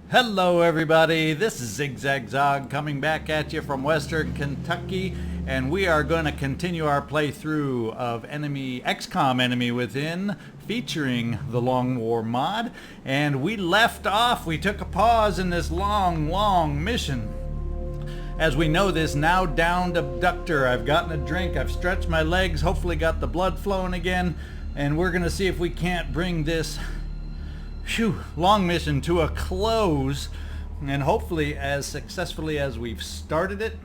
Hello everybody, this is ZigZagZog coming back at you from Western Kentucky, and we are going to continue our playthrough of XCOM Enemy Within, featuring the Long War mod. And we left off, we took a pause in this long mission. As we know, this now downed abductor, I've gotten a drink, I've stretched my legs, hopefully got the blood flowing again, and we're going to see if we can't bring this long mission to a close, and hopefully as successfully as we've started it.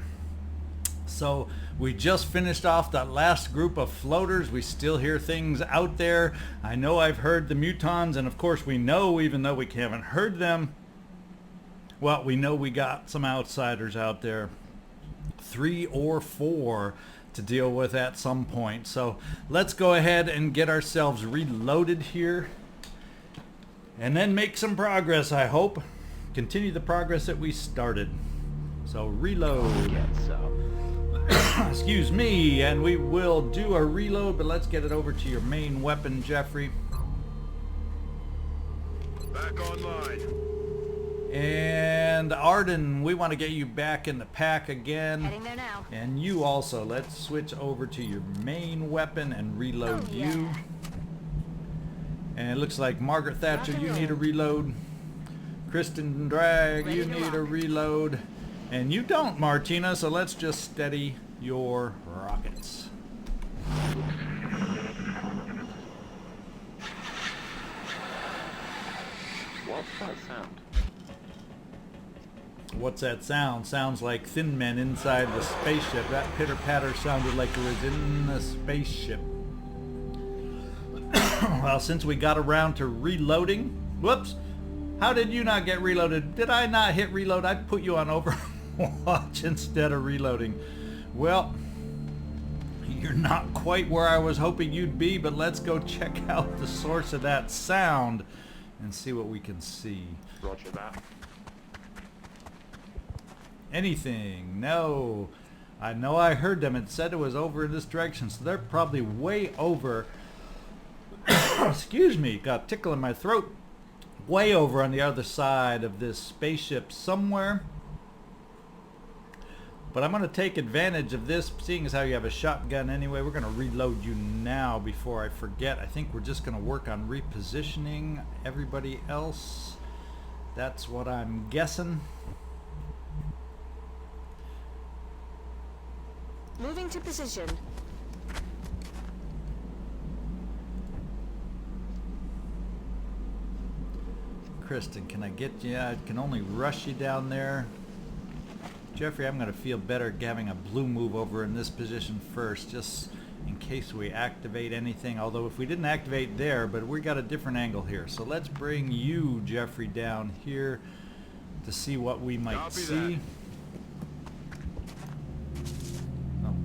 So we just finished off that last group of floaters. We still hear things out there. I know I've heard the mutons, and of course we know, even though we haven't heard them, well, we know we got some outsiders out there, 3 or 4 to deal with at some point. So let's go ahead and get ourselves reloaded here, and then make some progress, I hope. Continue the progress that we started. So reload. Excuse me, and we will do a reload, but let's get it over to your main weapon, Jeffrey. Back online. And Arden, we want to get you back in the pack again. Heading there now. And you also. Let's switch over to your main weapon and reload you. And it looks like Margaret Thatcher, you need a reload. Kristin Drag, you need a reload. And you don't, Martina, so let's just steady your rockets. What's that sound? What's that sound? Sounds like thin men inside the spaceship. That pitter-patter sounded like it was in the spaceship. Well, since we got around to reloading, whoops, how did you not get reloaded? Did I not hit reload? I put you on Overwatch instead of reloading. Well, you're not quite where I was hoping you'd be, but let's go check out the source of that sound and see what we can see. Roger that. Anything? No. I know I heard them. It said it was over in this direction, so they're probably way over. Excuse me, got a tickle in my throat. Way over on the other side of this spaceship somewhere. But I'm going to take advantage of this, seeing as how you have a shotgun anyway. We're going to reload you now before I forget. I think we're just going to work on repositioning everybody else. That's what I'm guessing. Moving to position. Kristin, can I get you? I can only rush you down there. Jeffrey, I'm going to feel better having a blue move over in this position first, just in case we activate anything. Although if we didn't activate there, but we got a different angle here. So let's bring you, Jeffrey, down here to see what we might see.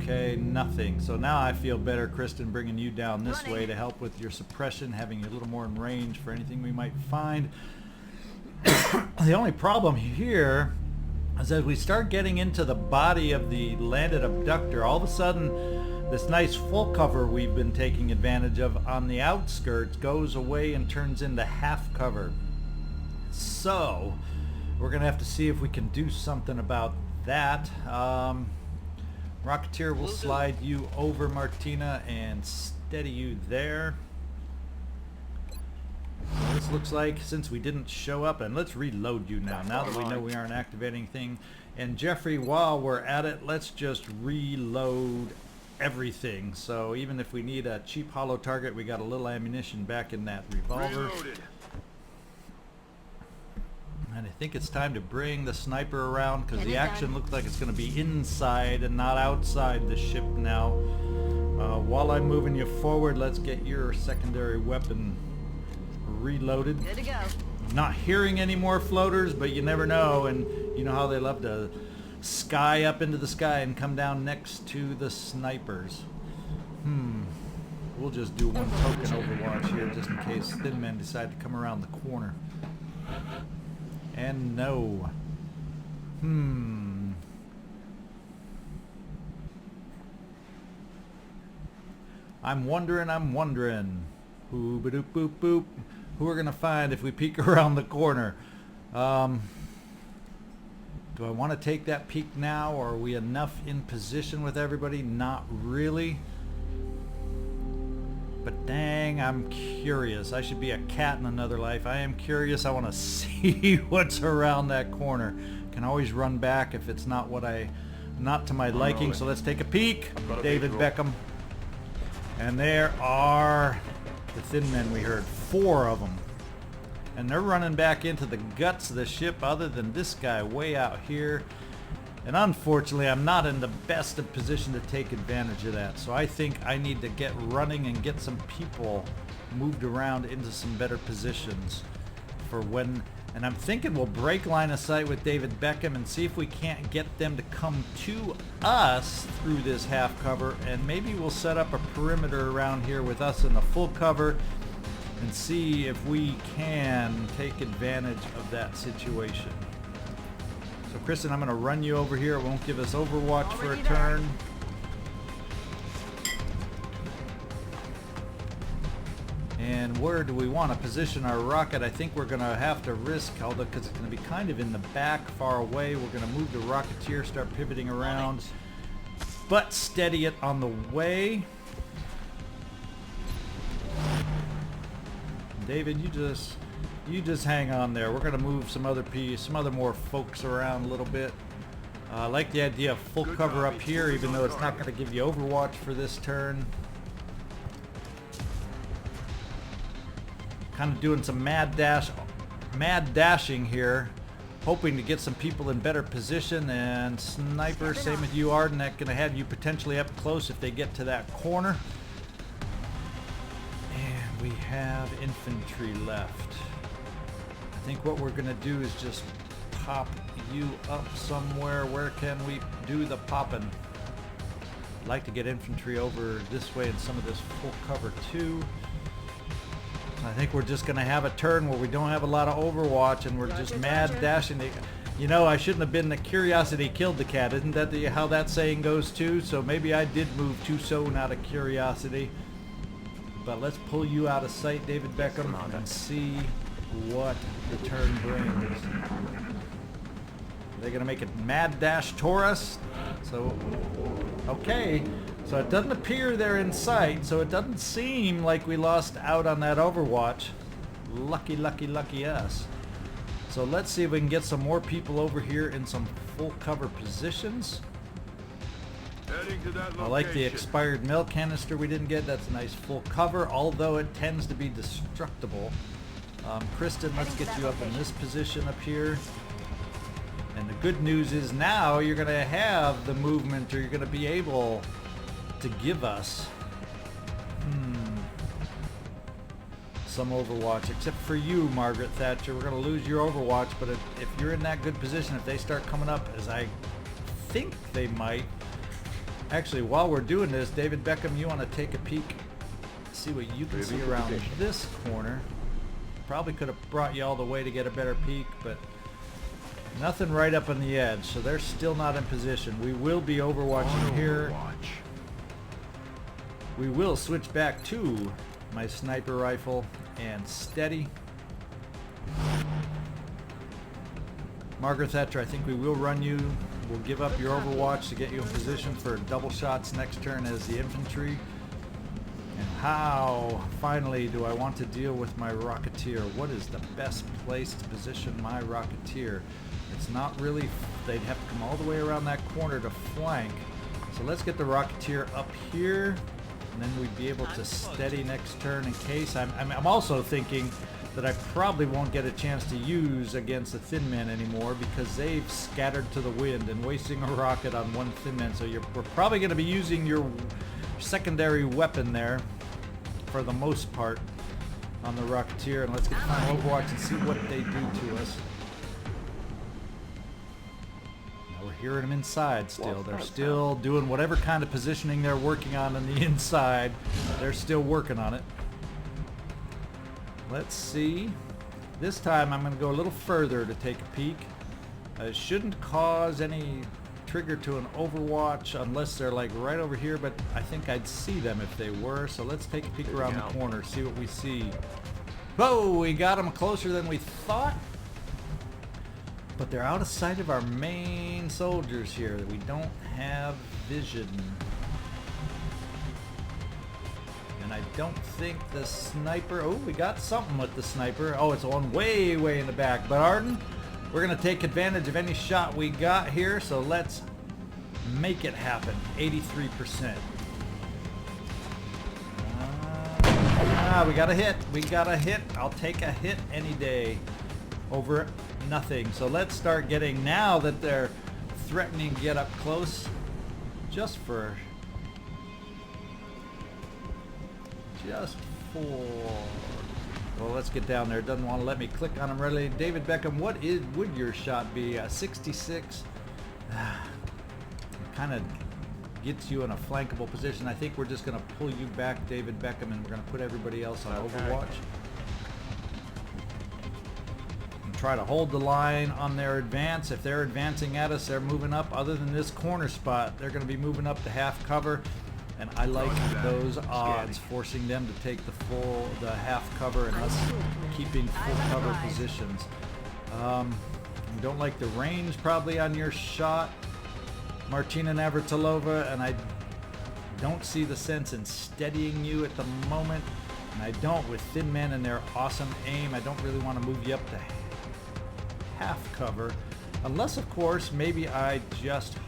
Okay, nothing. So now I feel better, Kristin, bringing you down this way to help with your suppression, having you a little more in range for anything we might find. The only problem here is as we start getting into the body of the landed abductor, all of a sudden this nice full cover we've been taking advantage of on the outskirts goes away and turns into half cover. So we're going to have to see if we can do something about that. Rocketeer will slide you over, Martina, and steady you there. This looks like, since we didn't show up, and let's reload you now that we know we aren't activating anything. And Jeffrey, while we're at it, let's just reload everything. So even if we need a cheap hollow target, we got a little ammunition back in that revolver. Reloaded. And I think it's time to bring the sniper around, because the action looks like it's going to be inside and not outside the ship now. While I'm moving you forward, let's get your secondary weapon reloaded. Good to go. I'm not hearing any more floaters, but you never know, and you know how they love to sky up into the sky and come down next to the snipers. We'll just do one token Overwatch here just in case thin men decide to come around the corner. And no. I'm wondering. Boop boop boop boop. Who we're gonna find if we peek around the corner? Do I want to take that peek now, or are we enough in position with everybody? Not really. But dang, I'm curious. I should be a cat in another life. I am curious. I want to see what's around that corner. Can always run back if it's not to my liking. So let's take a peek. David Beckham. And there are the thin men we heard. 4 of them. And they're running back into the guts of the ship, other than this guy way out here. And unfortunately, I'm not in the best of position to take advantage of that. So I think I need to get running and get some people moved around into some better positions for when... And I'm thinking we'll break line of sight with David Beckham and see if we can't get them to come to us through this half cover. And maybe we'll set up a perimeter around here with us in the full cover and see if we can take advantage of that situation. So Kristin, I'm going to run you over here. It won't give us overwatch for a turn. And where do we want to position our rocket? I think we're going to have to risk, although because it's going to be kind of in the back, far away. We're going to move the Rocketeer, start pivoting around, but steady it on the way. David, you just hang on there. We're going to move some other more folks around a little bit. I like the idea of full cover up here, even though it's not going to give you overwatch for this turn. Kind of doing some mad dashing here, hoping to get some people in better position. And sniper, same with you, Arden. That's going to have you potentially up close if they get to that corner. And we have infantry left. I think what we're going to do is just pop you up somewhere. Where can we do the popping? I'd like to get infantry over this way in some of this full cover too. I think we're just going to have a turn where we don't have a lot of overwatch and we're just mad dashing. You know, I shouldn't have been the curiosity killed the cat. Isn't that how that saying goes too? So maybe I did move too soon out of curiosity. But let's pull you out of sight, David Beckham, and see what the turn brings. They're going to make it mad dash Taurus. So, okay. So it doesn't appear they're in sight, so it doesn't seem like we lost out on that overwatch. Lucky, lucky, lucky us. So let's see if we can get some more people over here in some full cover positions. Heading to that location. I like the expired milk canister we didn't get. That's a nice full cover, although it tends to be destructible. Kristin, let's get you up in this position up here. And the good news is now you're going to have the movement, or you're going to be able to give us some overwatch, except for you, Margaret Thatcher. We're going to lose your overwatch, but if you're in that good position, if they start coming up, as I think they might. Actually, while we're doing this, David Beckham, you want to take a peek, see what you can see around this corner. Probably could have brought you all the way to get a better peek, but nothing right up on the edge, so they're still not in position. We will be overwatching here. We will switch back to my sniper rifle and steady. Margaret Thatcher, I think we will run you. We'll give up your overwatch to get you in position for double shots next turn as the infantry. And how, finally, do I want to deal with my Rocketeer? What is the best place to position my Rocketeer? It's not really, they'd have to come all the way around that corner to flank. So let's get the Rocketeer up here, and then we'd be able to steady next turn in case. I'm also thinking that I probably won't get a chance to use against the thin men anymore because they've scattered to the wind and wasting a rocket on one thin man. So we're probably going to be using your secondary weapon there for the most part on the Rocketeer. And let's get final overwatch and see what they do to us. Now we're hearing them inside still. They're still doing whatever kind of positioning they're working on the inside. They're still working on it. Let's see. This time I'm going to go a little further to take a peek. It shouldn't cause any trigger to an overwatch unless they're like right over here, but I think I'd see them if they were. So let's take a peek around the corner, see what we see. Whoa, we got them closer than we thought. But they're out of sight of our main soldiers here. We don't have vision. And I don't think the sniper... Oh, we got something with the sniper. Oh, it's on way, way in the back. But Arden, we're going to take advantage of any shot we got here. So let's make it happen. 83%. We got a hit. We got a hit. I'll take a hit any day over nothing. So let's start getting, now that they're threatening to get up close, just for well, let's get down there. It doesn't want to let me click on them readily. David Beckham, what would your shot be? 66. Kind of gets you in a flankable position. I think we're just going to pull you back, David Beckham, and we're going to put everybody else on Overwatch. And try to hold the line on their advance. If they're advancing at us, they're moving up. Other than this corner spot, they're going to be moving up to half cover. And I like those odds, forcing them to take the half cover and us keeping full cover positions. You don't like the range probably on your shot, Martina Navratilova, and I don't see the sense in steadying you at the moment. And I don't with thin men and their awesome aim. I don't really want to move you up to half cover. Unless, of course, maybe I just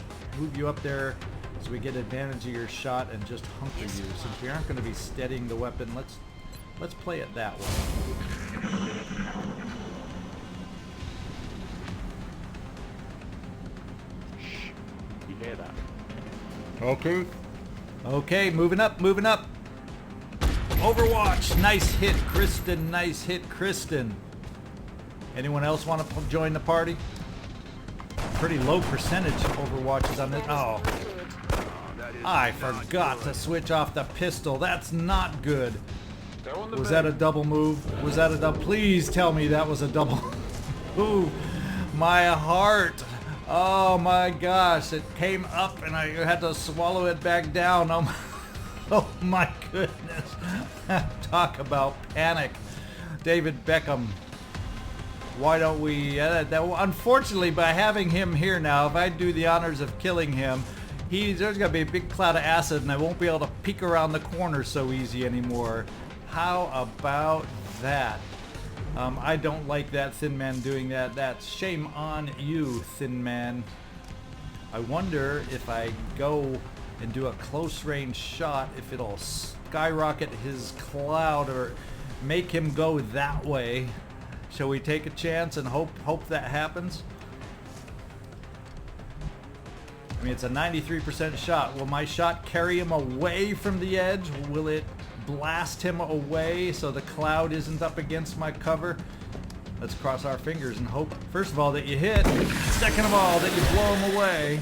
move you up there so we get advantage of your shot and just hunker you. Since we aren't going to be steadying the weapon, let's play it that way. You hear that? Okay. Okay, moving up, moving up. Overwatch, nice hit, Kristin, nice hit, Kristin. Anyone else want to join the party? Pretty low percentage Overwatches on this. Oh, I forgot to switch off the pistol. That's not good. Was that a double move? Was that a double? Please tell me that was a double. Ooh, my heart. Oh my gosh, it came up and I had to swallow it back down. Oh my goodness. Talk about panic. David Beckham. Why don't we, unfortunately, by having him here now, if I do the honors of killing him, there's going to be a big cloud of acid and I won't be able to peek around the corner so easy anymore. How about that? I don't like that, Thin Man, doing that. That's shame on you, Thin Man. I wonder if I go and do a close range shot, if it'll skyrocket his cloud or make him go that way. Shall we take a chance and hope that happens? I mean, it's a 93% shot. Will my shot carry him away from the edge? Will it blast him away so the cloud isn't up against my cover? Let's cross our fingers and hope, first of all, that you hit. Second of all, that you blow him away.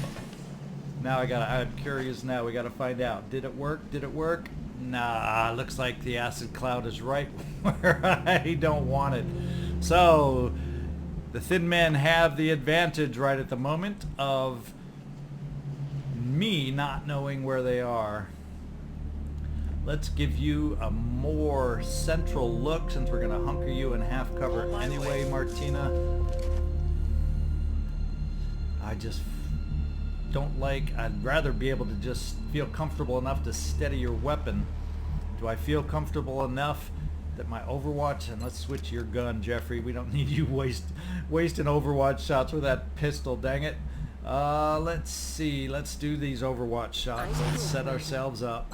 Now I'm curious now. We gotta find out. Did it work? Did it work? Nah, looks like the acid cloud is right where I don't want it. So, the Thin Men have the advantage right at the moment of me not knowing where they are. Let's give you a more central look since we're going to hunker you in half cover anyway, Martina. I just don't like, I'd rather be able to just feel comfortable enough to steady your weapon. Do I feel comfortable enough that my Overwatch, and let's switch your gun, Jeffrey. We don't need you wasting Overwatch shots with that pistol, dang it. Let's see. Let's do these Overwatch shots. Let's set ourselves up.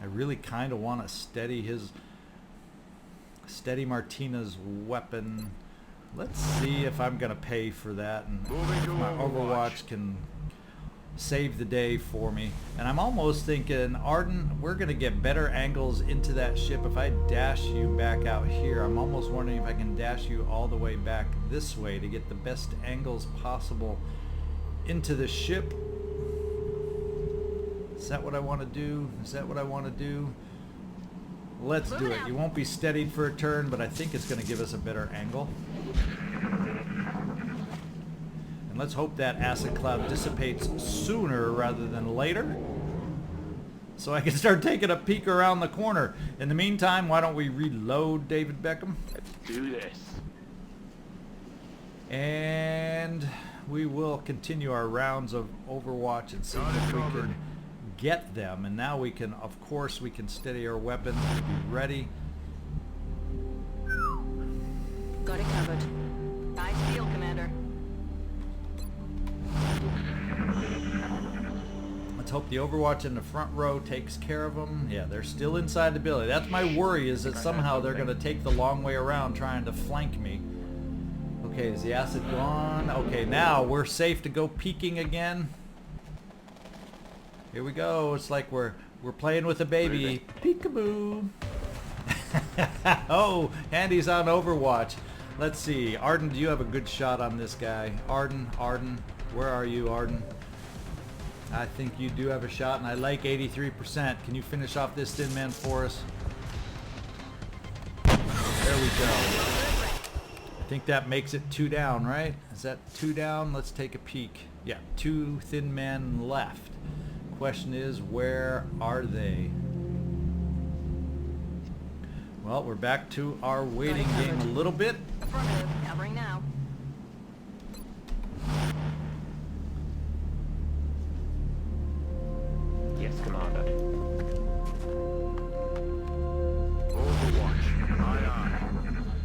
I really kind of want to steady Martina's weapon. Let's see if I'm going to pay for that and if my Overwatch can save the day for me. And I'm almost thinking, Arden, we're going to get better angles into that ship if I dash you back out here. I'm almost wondering if I can dash you all the way back this way to get the best angles possible into the ship. Is that what I want to do? Is that what I want to do? Let's do it. You won't be steadied for a turn, but I think it's going to give us a better angle. And let's hope that acid cloud dissipates sooner rather than later, so I can start taking a peek around the corner. In the meantime, why don't we reload, David Beckham? Let's do this. And we will continue our rounds of Overwatch and see if we can get them. And now we can, of course, we can steady our weapon and be ready. Got it covered. Eyes peeled, Commander. Let's hope the Overwatch in the front row takes care of them. Yeah, they're still inside the building. That's my worry, is that somehow they're going to take the long way around trying to flank me. Okay, is the acid gone? Okay, now we're safe to go peeking again. Here we go. It's like we're playing with a baby. Peekaboo. Oh, Andy's on Overwatch. Let's see. Arden, do you have a good shot on this guy? Arden, where are you, Arden? I think you do have a shot, and I like 83%. Can you finish off this thin man for us? There we go. I think that makes it 2 down, right? Is that 2 down? Let's take a peek. Yeah, 2 thin men left. Question is, where are they? Well, we're back to our waiting game a little bit. Affirmative. Covering now. Yes, Commander. Overwatch. Aye, aye.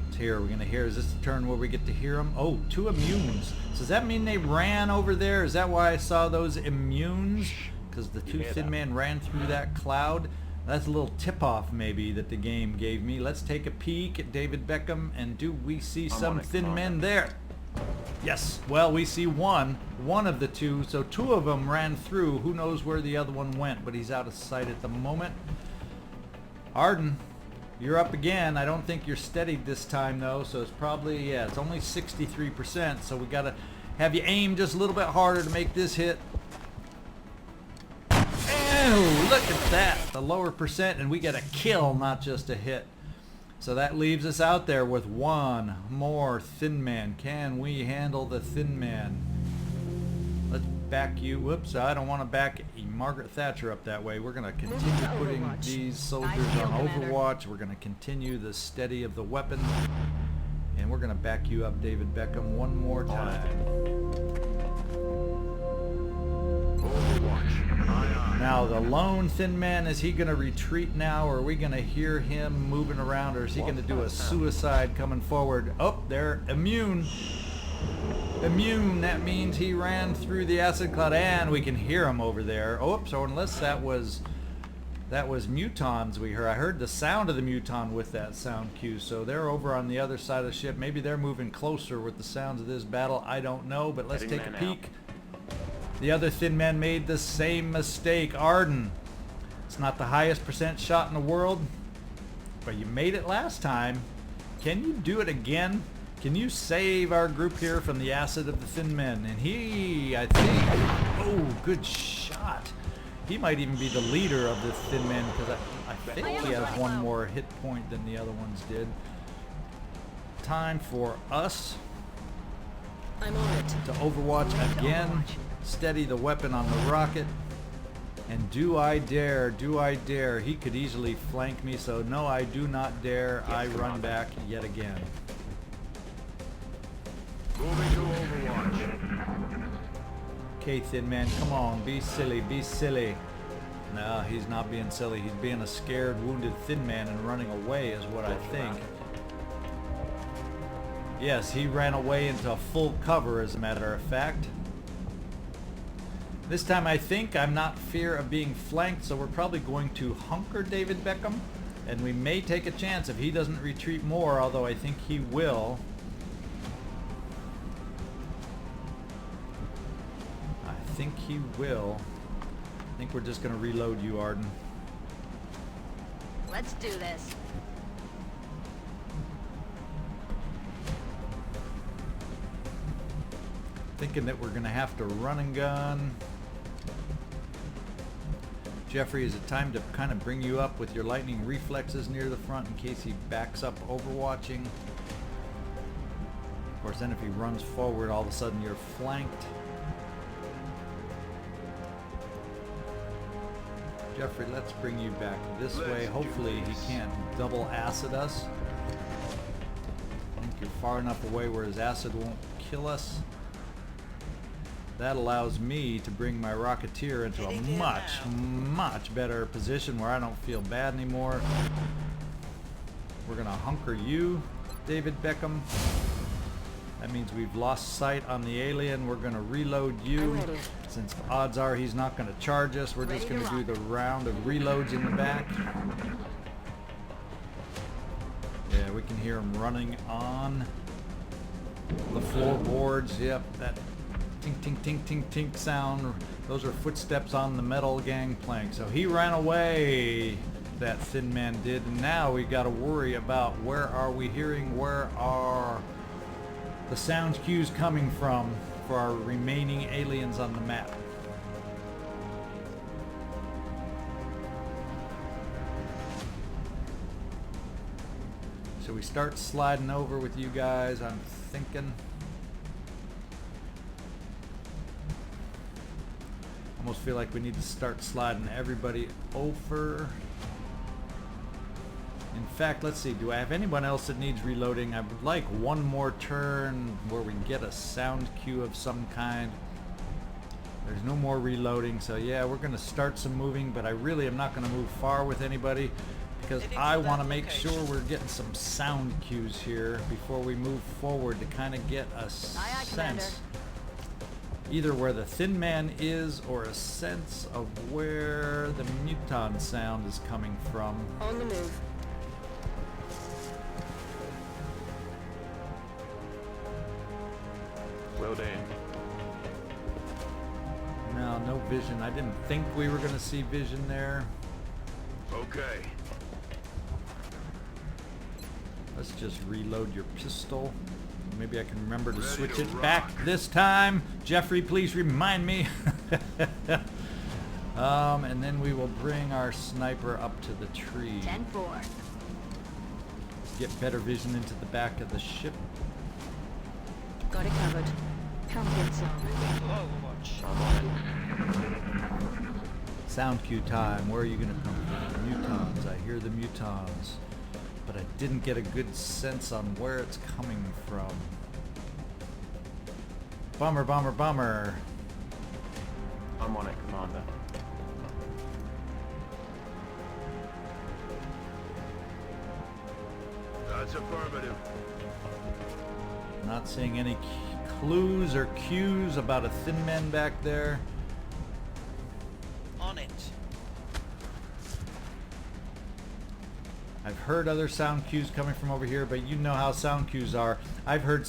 It's here. We're going to hear. Is this the turn where we get to hear them? Oh, 2 immunes. So does that mean they ran over there? Is that why I saw those immunes? Because the 2 thin men ran through that cloud? That's a little tip-off maybe that the game gave me. Let's take a peek at David Beckham, and do we see some thin men there? Yes. Well, we see one of the 2, so 2 of them ran through. Who knows where the other one went, but he's out of sight at the moment. Arden, you're up again. I don't think you're steadied this time though, so it's probably, yeah, it's only 63%, so we gotta have you aim just a little bit harder to make this hit. Oh, look at that, the lower percent, and we get a kill, not just a hit. So that leaves us out there with 1 more thin man. Can we handle the thin man? Let's back you. Whoops, I don't want to back Margaret Thatcher up that way. We're going to continue putting these soldiers on Overwatch. We're going to continue the steady of the weapon. And we're going to back you up, David Beckham, one more time. Overwatch. Aye, aye. Now the lone thin man, is he going to retreat now, or are we going to hear him moving around, or is he going to do a suicide coming forward? Oh, they're immune. Immune, that means he ran through the acid cloud, and we can hear him over there. Oops, or unless that was mutons we heard. I heard the sound of the muton with that sound cue, so they're over on the other side of the ship. Maybe they're moving closer with the sounds of this battle. I don't know, but let's take a peek. The other thin man made the same mistake. Arden, it's not the highest percent shot in the world, but you made it last time. Can you do it again? Can you save our group here from the acid of the thin men? And he, I think, oh, good shot. He might even be the leader of the thin men, because I think he has 1 more hit point than the other ones did. Time for us I'm on it. to Overwatch again. Steady the weapon on the rocket. And do I dare, do I dare? He could easily flank me, so no, I do not dare. I run back yet again. Moving to Overwatch. Okay, thin man, come on, be silly, be silly. No, he's not being silly. He's being a scared, wounded thin man and running away is what I think. Yes, he ran away into full cover, as a matter of fact. This time I think I'm not fear of being flanked, so we're probably going to hunker David Beckham. And we may take a chance if he doesn't retreat more, although I think he will. I think he will. I think we're just going to reload you, Arden. Let's do this. Thinking that we're going to have to run and gun. Jeffrey, is it time to kind of bring you up with your lightning reflexes near the front in case he backs up overwatching? Of course, then if he runs forward, all of a sudden you're flanked. Jeffrey, let's bring you back this way. Hopefully he can't double acid us. I think you're far enough away where his acid won't kill us. That allows me to bring my Rocketeer into a much better position where I don't feel bad anymore. We're gonna hunker you, David Beckham. That means we've lost sight on the alien. We're gonna reload you. Since odds are he's not gonna charge us, we're just gonna do the round of reloads in the back. Yeah, we can hear him running on the floorboards. Yep, that tink, tink, tink, tink, tink sound. Those are footsteps on the metal gangplank. So he ran away, that thin man did. And now we got to worry about where are we hearing, where are the sound cues coming from for our remaining aliens on the map. So we start sliding over with you guys, I'm thinking. Almost feel like we need to start sliding everybody over. In fact, let's see, do I have anyone else that needs reloading? I would like one more turn where we get a sound cue of some kind. There's no more reloading, so yeah, we're gonna start some moving, but I really am not gonna move far with anybody because I want to make sure we're getting some sound cues here before we move forward to kind of get a sense either where the thin man is or a sense of where the muton sound is coming from. On the move. Well done. No, no vision. I didn't think we were going to see vision there. Okay. Let's just reload your pistol. Maybe I can remember to Ready switch to it rock. back this time. Jeffrey, please remind me. And then we will bring our sniper up to the tree. 10-4. Get better vision into the back of the ship. Got it covered. Come get some. I'm on it. Sound cue time. Where are you going to come from? Mutons. I hear the mutons. But I didn't get a good sense on where it's coming from. Bummer, bummer, bummer. I'm on it, Commander. That's affirmative. Not seeing any clues or cues about a thin man back there. On it. I've heard other sound cues coming from over here, but you know how sound cues are. I've heard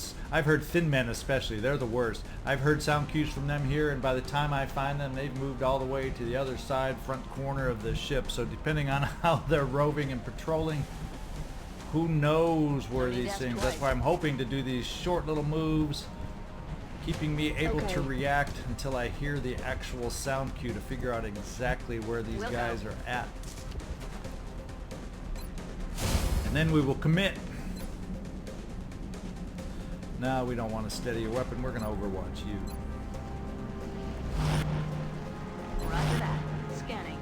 thin men especially. They're the worst. I've heard sound cues from them here, and by the time I find them, they've moved all the way to the other side, front corner of the ship. So depending on how they're roving and patrolling, who knows where these things. That's why I'm hoping to do these short little moves, keeping me able to react until I hear the actual sound cue to figure out exactly where these guys are at. And then we will commit. No, we don't want to steady your weapon. We're going to overwatch you. Roger that. Scanning.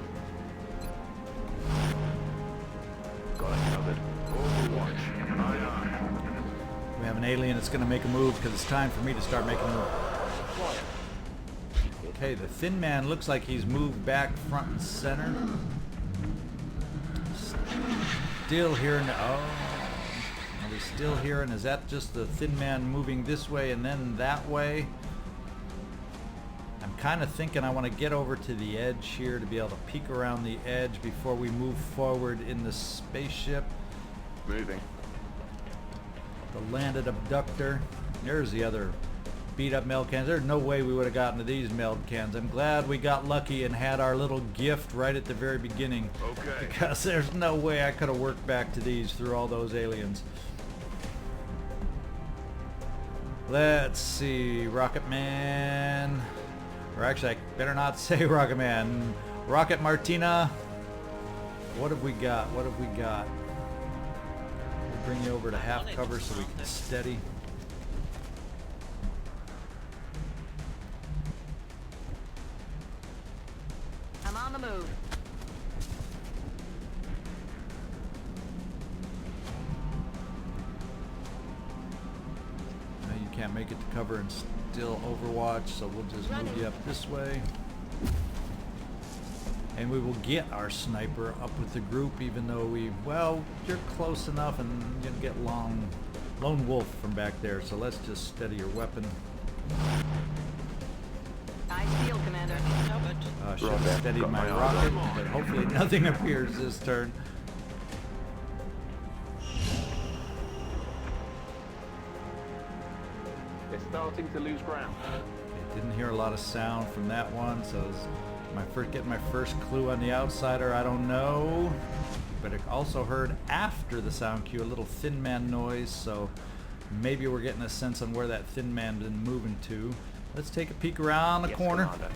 Got it covered. Overwatch. Aye, aye. We have an alien that's going to make a move because it's time for me to start making a move. Okay, the thin man looks like he's moved back front and center. Still hearing, oh, are we still hearing, is that just the thin man moving this way and then that way? I'm kind of thinking I want to get over to the edge here to be able to peek around the edge before we move forward in the spaceship. Moving. The landed abductor. There's the other beat up meld cans. There's no way we would have gotten to these meld cans. I'm glad we got lucky and had our little gift right at the very beginning. Okay. Because there's no way I could have worked back to these through all those aliens. Let's see, Rocket Man. Or actually, I better not say Rocket Man. Rocket Martina. What have we got? What have we got? We'll bring you over to half cover so we can steady. on the move. Now you can't make it to cover and still overwatch, so we'll just move you up this way. And we will get our sniper up with the group, even though well, you're close enough and you'll get lone wolf from back there, so let's just steady your weapon. Eyes peeled, Commander. Should have steadied my rocket, but hopefully nothing appears this turn. They're starting to lose ground. Okay, didn't hear a lot of sound from that one, so getting my first clue on the outsider, I don't know. But I also heard after the sound cue a little thin man noise, so maybe we're getting a sense on where that thin man's been moving to. Let's take a peek around the corner. Commander.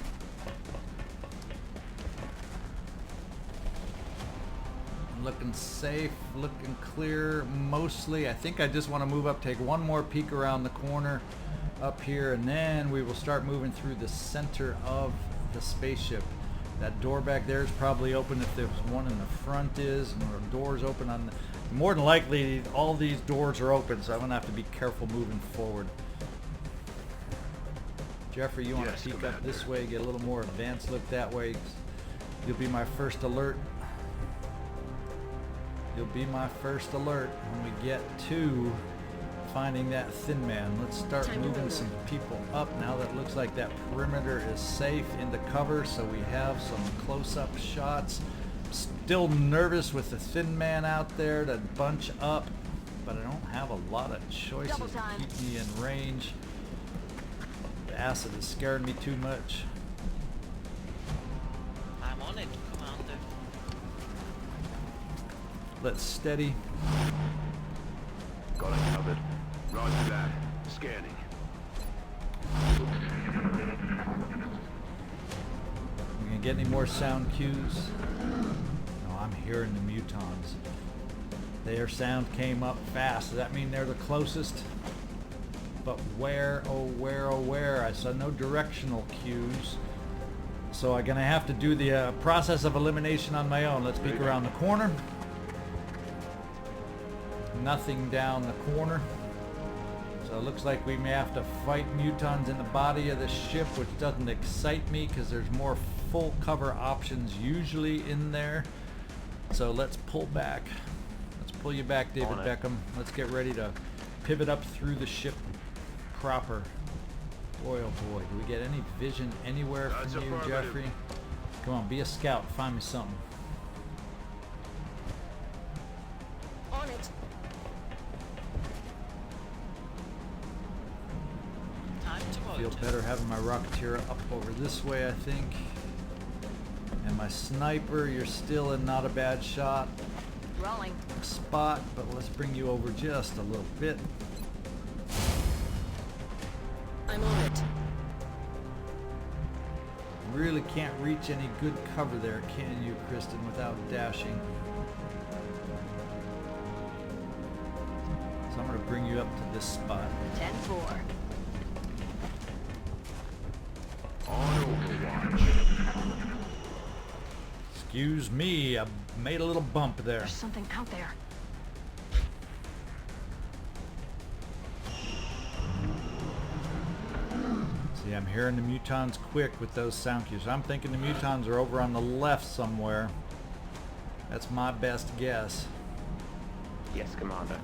Looking safe, looking clear mostly. I think I just want to move up, take one more peek around the corner up here, and then we will start moving through the center of the spaceship. That door back there is probably open if there's one in the front is, and the doors open on the, more than likely all these doors are open, so I'm gonna have to be careful moving forward. Jeffrey, you want to peek up this way, get a little more advanced look that way. You'll be my first alert. You'll be my first alert when we get to finding that thin man. Let's start moving some people up now that looks like that perimeter is safe into cover, so we have some close-up shots. Still nervous with the thin man out there to bunch up, but I don't have a lot of choices to keep me in range. The acid is scaring me too much. I'm on it, Commander. Let's steady. Got it covered. Roger that. Scanning. We gonna get any more sound cues? No, I'm hearing the mutons. Their sound came up fast. Does that mean they're the closest? But where, oh where, oh where? I saw no directional cues. So I'm gonna have to do the process of elimination on my own. Let's peek around the corner. Nothing down the corner. So it looks like we may have to fight mutons in the body of the ship, which doesn't excite me because there's more full cover options usually in there. So let's pull back. Let's pull you back, David Beckham. Let's get ready to pivot up through the ship proper. Boy, oh boy, do we get any vision anywhere from you, Jeffrey? Come on, be a scout. Find me something. On it. Time to Feel vote. better having my Rocketeer up over this way, I think. And my sniper, you're still in not a bad shot Rolling. spot, but let's bring you over just a little bit. I'm on it. Really can't reach any good cover there, can you, Kristin, without dashing? So I'm going to bring you up to this spot. 10-4. On overwatch. Excuse me, I made a little bump there. There's something out there. See, I'm hearing the mutons quick with those sound cues. I'm thinking the mutons are over on the left somewhere. That's my best guess. Yes, Commander.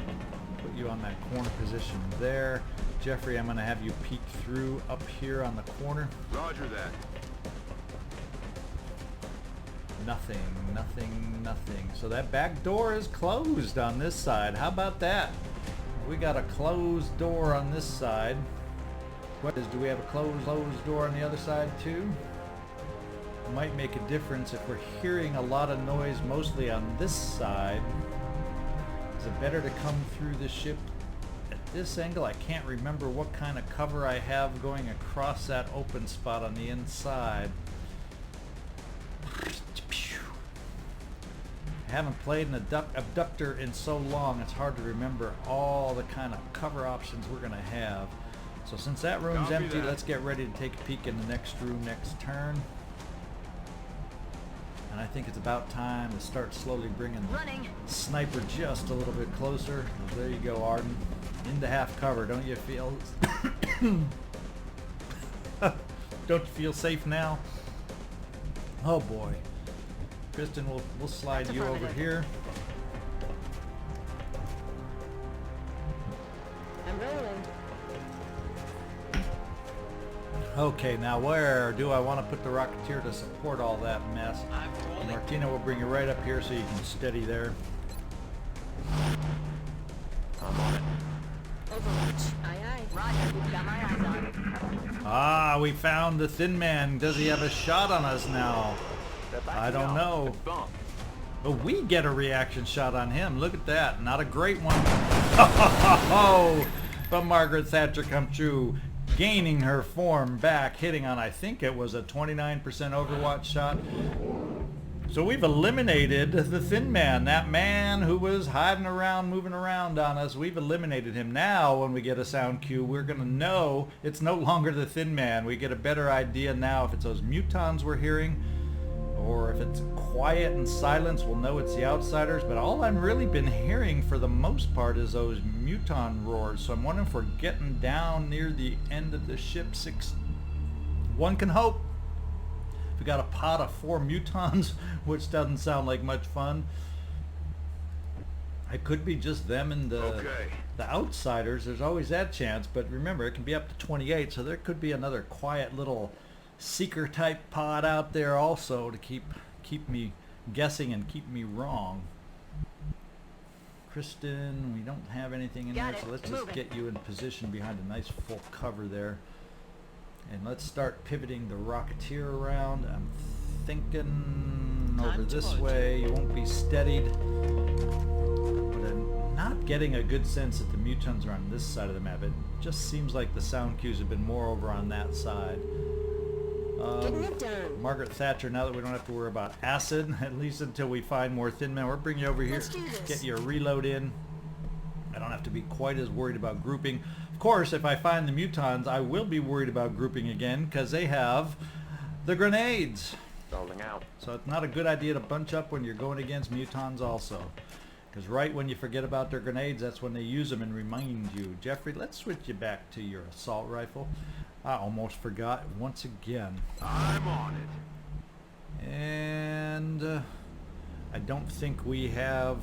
Put you on that corner position there. Jeffrey, I'm going to have you peek through up here on the corner. Roger that. Nothing, nothing, nothing. So that back door is closed on this side. How about that? We got a closed door on this side. What is, do we have a closed door on the other side too? Might make a difference if we're hearing a lot of noise mostly on this side. Is it better to come through the ship at this angle? I can't remember what kind of cover I have going across that open spot on the inside. I haven't played an abductor in so long, it's hard to remember all the kind of cover options we're going to have. So since that room's Copy empty, that. let's get ready to take a peek in the next room next turn. And I think it's about time to start slowly bringing Running. the sniper just a little bit closer. There you go, Arden. Into half cover, don't you feel? Don't you feel safe now? Oh boy. Kristin, we'll slide That's you over affirmative. here. I'm rolling. Okay, now where do I want to put the Rocketeer to support all that mess? I'm rolling. Martina will bring you right up here so you can steady there. I'm on it. Overwatch. Aye, aye. Roger, we've got my eyes on. Ah, we found the Thin Man. Does he have a shot on us now? They're backing I don't up. know. Advance. But we get a reaction shot on him. Look at that. Not a great one. Oh, but Margaret Thatcher come true, gaining her form back, hitting on, I think it was a 29% Overwatch shot. So we've eliminated the Thin Man, that man who was hiding around, moving around on us. We've eliminated him. Now when we get a sound cue, we're going to know it's no longer the Thin Man. We get a better idea now if it's those mutons we're hearing, or if it's quiet and silence, we'll know it's the outsiders. But all I've really been hearing for the most part is those muton roars. So I'm wondering if we're getting down near the end of the ship. One can hope. We got a pod of 4 mutons, which doesn't sound like much fun. It could be just them and the outsiders. There's always that chance, but remember, it can be up to 28, so there could be another quiet little seeker type pod out there also to keep me guessing and keep me wrong. Kristin, we don't have anything in there, so let's just get you in position behind a nice full cover there. And let's start pivoting the Rocketeer around. I'm thinking over this way. You won't be steadied. But I'm not getting a good sense that the mutons are on this side of the map. It just seems like the sound cues have been more over on that side. Getting it done. Margaret Thatcher, now that we don't have to worry about acid, at least until we find more Thin Men, we'll bring you over here, Let's do this. get your reload in. I don't have to be quite as worried about grouping. Of course, if I find the mutons, I will be worried about grouping again because they have the grenades. Rolling out. So it's not a good idea to bunch up when you're going against mutons also. Because right when you forget about their grenades, that's when they use them and remind you. Jeffrey, let's switch you back to your assault rifle. I almost forgot once again. I'm on it. And I don't think we have...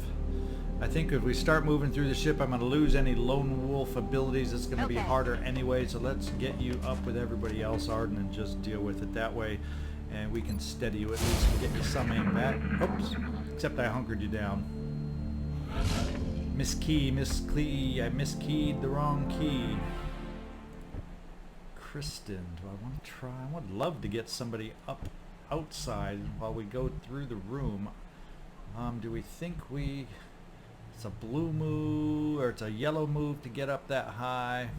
I think if we start moving through the ship, I'm going to lose any lone wolf abilities. It's going to be harder anyway, so let's get you up with everybody else, Arden, and just deal with it that way. And we can steady you at least and get you some aim back. Oops. Except I hunkered you down. Miskey, I miskeyed the wrong key. Kristin, do I want to try? I would love to get somebody up outside while we go through the room. Do we think it's a blue move or it's a yellow move to get up that high?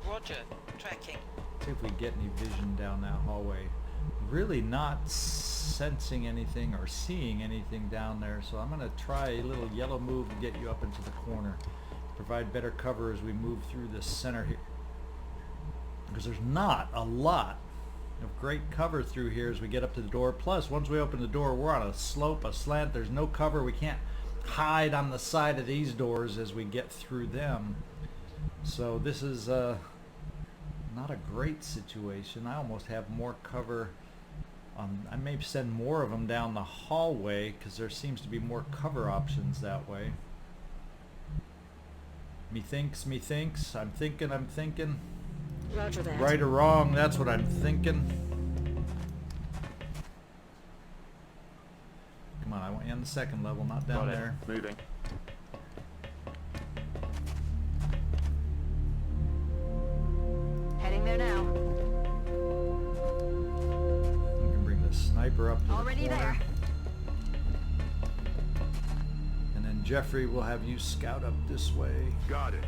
Roger, tracking. See if we get any vision down that hallway. Really not sensing anything or seeing anything down there, so I'm going to try a little yellow move to get you up into the corner. Provide better cover as we move through the center here. Because there's not a lot of great cover through here as we get up to the door. Plus, once we open the door, we're on a slope, a slant. There's no cover. We can't hide on the side of these doors as we get through them. So this is not a great situation. I almost have more cover. I may send more of them down the hallway because there seems to be more cover options that way. Methinks. I'm thinking. Roger that. Right or wrong, that's what I'm thinking. Come on, I want you on the second level, not down there. Moving. Heading there now. You can bring the sniper up to Already the corner. there. And then Jeffrey will have you scout up this way. Got it.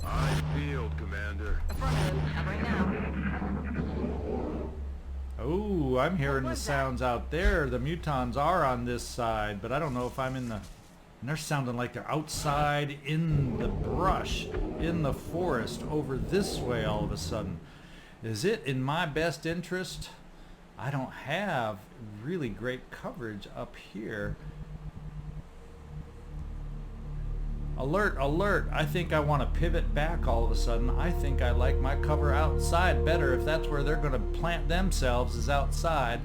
Eyes peeled, Commander. Affirmative. Covering now. Oh, I'm hearing the was that? sounds out there. The mutons are on this side, but I don't know if I'm in the And they're sounding like they're outside in the brush, in the forest, over this way all of a sudden. Is it in my best interest? I don't have really great coverage up here. Alert, alert. I think I want to pivot back all of a sudden. I think I like my cover outside better if that's where they're going to plant themselves, is outside.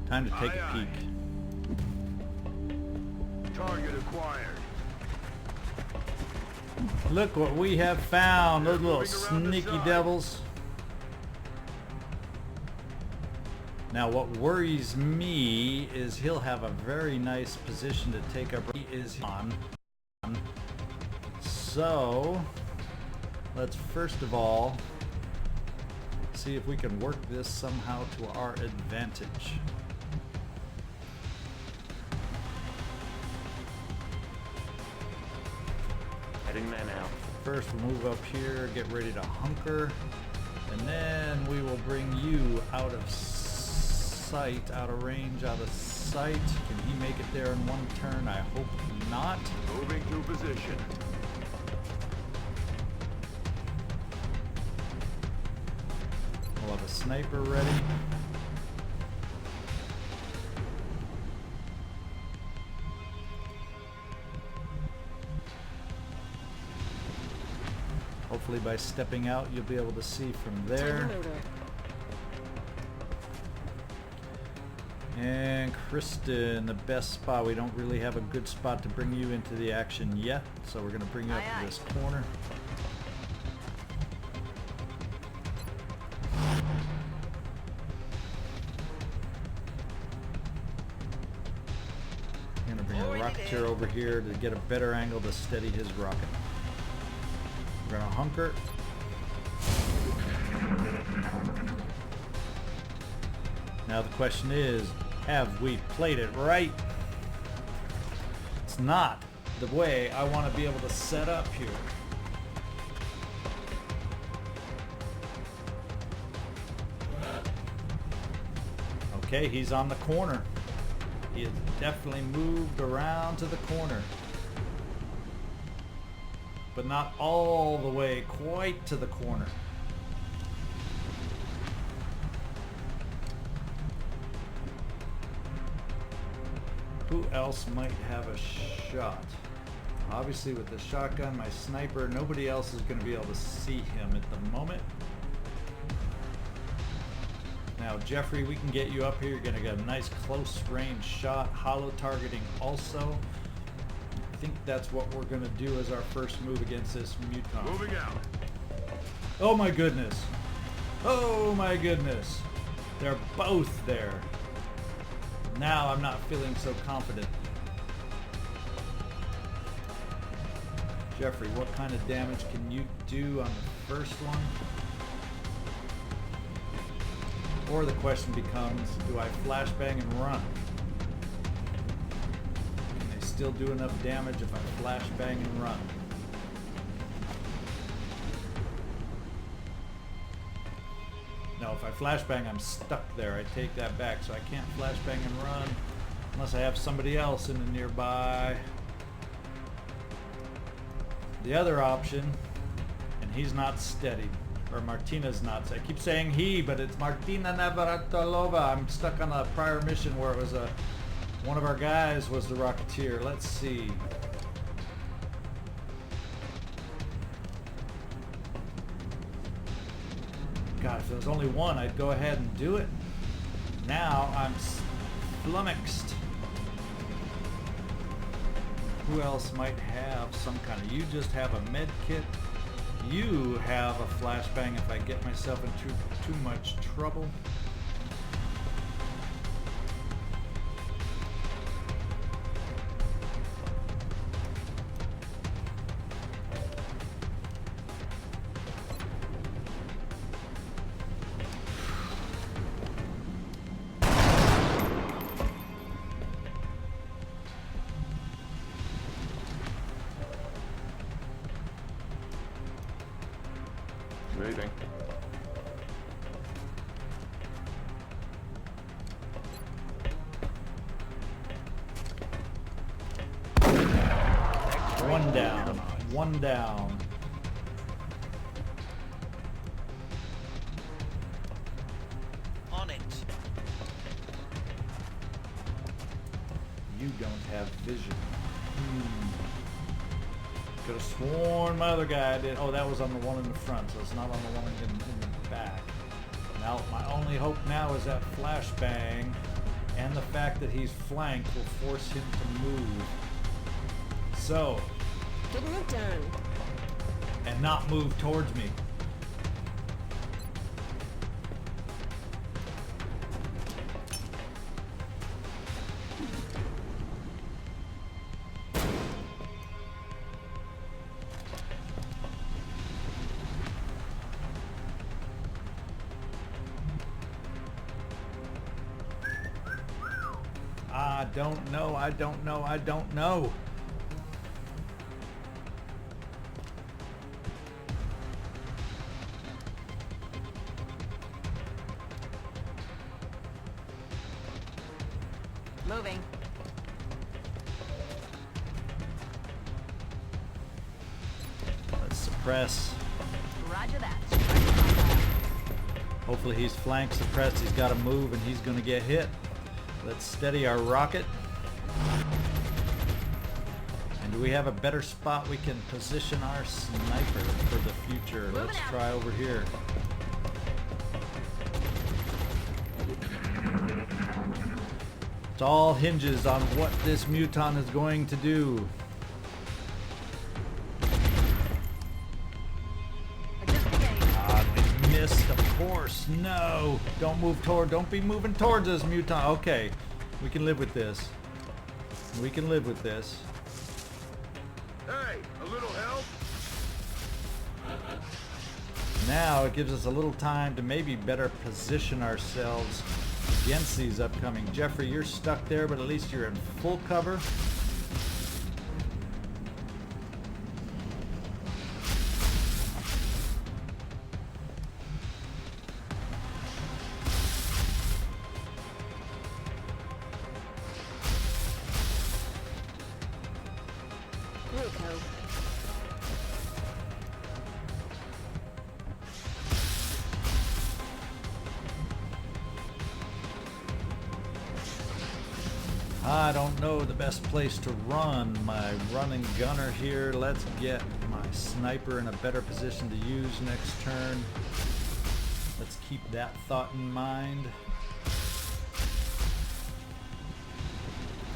Time to take a peek. Target acquired. Look what we have found, those little sneaky devils. Now what worries me is he'll have a very nice position to take up. He is on. So let's first of all see if we can work this somehow to our advantage. Heading there now. First we'll move up here, get ready to hunker, and then we will bring you out of sight, out of range, out of sight. Can he make it there in one turn? I hope not. Moving to position. We'll have a sniper ready. Hopefully by stepping out you'll be able to see from there. And Kristin, the best spot. We don't really have a good spot to bring you into the action yet, so we're going to bring you up to this corner. We're going to bring a Rocketeer over here to get a better angle to steady his rocket. We're gonna hunker. Now the question is, have we played it right? It's not the way I want to be able to set up here. Okay, he's on the corner. He has definitely moved around to the corner. But not all the way quite to the corner. Who else might have a shot? Obviously with the shotgun, my sniper, nobody else is going to be able to see him at the moment. Now Jeffrey, we can get you up here. You're going to get a nice close range shot, hollow targeting also. I think that's what we're going to do as our first move against this mutant. Moving out. Oh my goodness. Oh my goodness. They're both there. Now I'm not feeling so confident. Jeffrey, what kind of damage can you do on the first one? Or the question becomes, do I flashbang and run? Can they still do enough damage if I flashbang and run? No, if I flashbang, I'm stuck there. I take that back, so I can't flashbang and run unless I have somebody else in the nearby. The other option, and he's not steady, or Martina's not. I keep saying he, but it's Martina Navratilova. I'm stuck on a prior mission where it was one of our guys was the Rocketeer. Let's see. God, if there was only one, I'd go ahead and do it. Now I'm flummoxed. Who else might have some kind of... You just have a med kit. You have a flashbang if I get myself into too much trouble. Moving. One down. One down. On it. You don't have vision. Could have sworn my other guy did. Oh, that was on the one in the front, so it's not on the one in the back. Now, my only hope now is that flashbang and the fact that he's flanked will force him to move. So, Getting it done. and not move towards me. I don't know, I don't know, I don't know. Moving. Let's suppress. Roger that. Hopefully he's flank suppressed, he's got to move and he's going to get hit. Let's steady our rocket. And do we have a better spot we can position our sniper for the future? Let's try over here. It all hinges on what this muton is going to do. We missed, of course. No, don't move toward. Don't be moving towards us, muton. Okay, we can live with this. We can live with this. Hey, a little help? Now it gives us a little time to maybe better position ourselves against these upcoming. Jeffrey, you're stuck there, but at least you're in full cover. Wilco. I don't know the best place to run my running gunner here. Let's get my sniper in a better position to use next turn. Let's keep that thought in mind.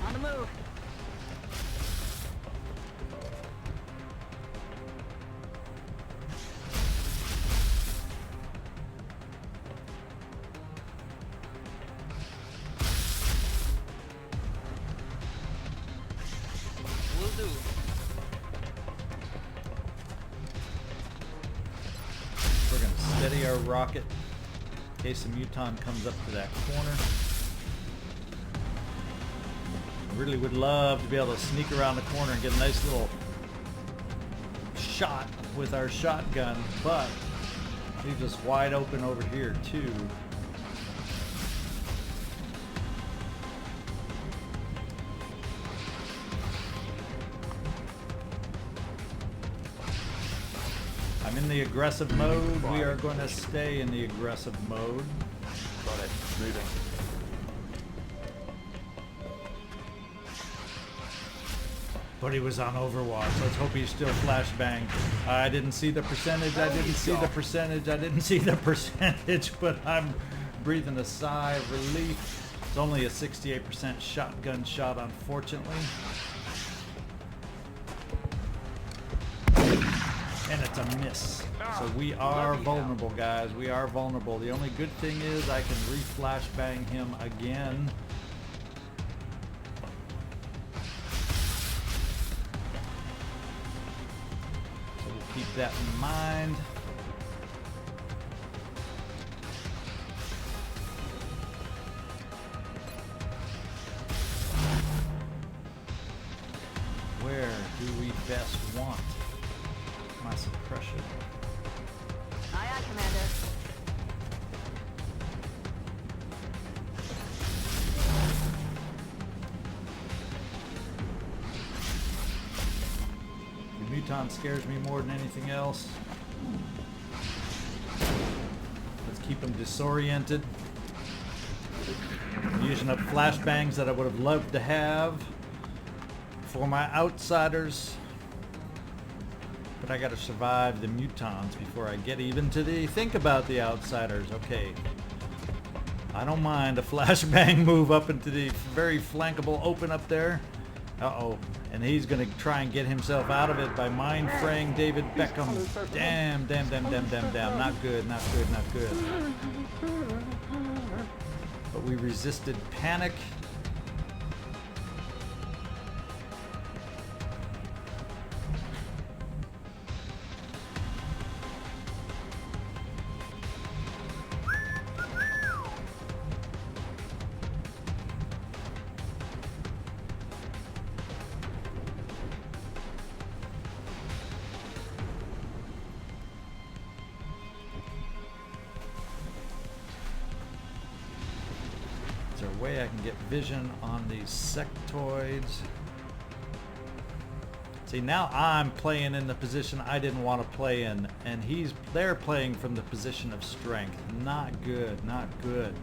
On the move. Will do. We're going to steady our rocket in case a muton comes up to that corner. I really would love to be able to sneak around the corner and get a nice little shot with our shotgun, but leaves us wide open over here too. I'm in the aggressive mode. We are going to stay in the aggressive mode. Got it. Moving. But he was on Overwatch. Let's hope he's still flashbang. I didn't see the percentage. I didn't see the percentage. I didn't see the percentage, but I'm breathing a sigh of relief. It's only a 68% shotgun shot, unfortunately. And it's a miss. So we are vulnerable, guys. We are vulnerable. The only good thing is I can re-flashbang him again. So we'll keep that in mind. Where do we best want my suppression? Aye, aye, Commander. The muton scares me more than anything else. Let's keep him disoriented. I'm using up flashbangs that I would have loved to have for my outsiders. But I gotta survive the mutons before I get even to the think about the outsiders. Okay. I don't mind a flashbang move up into the very flankable open up there. Uh-oh. And he's gonna try and get himself out of it by mind fraying David Beckham. Damn, damn, damn, damn, damn, damn. Not good, not good, not good. But we resisted panic. Is there a way I can get vision on these sectoids? See, now I'm playing in the position I didn't want to play in, and they're playing from the position of strength. Not good, not good.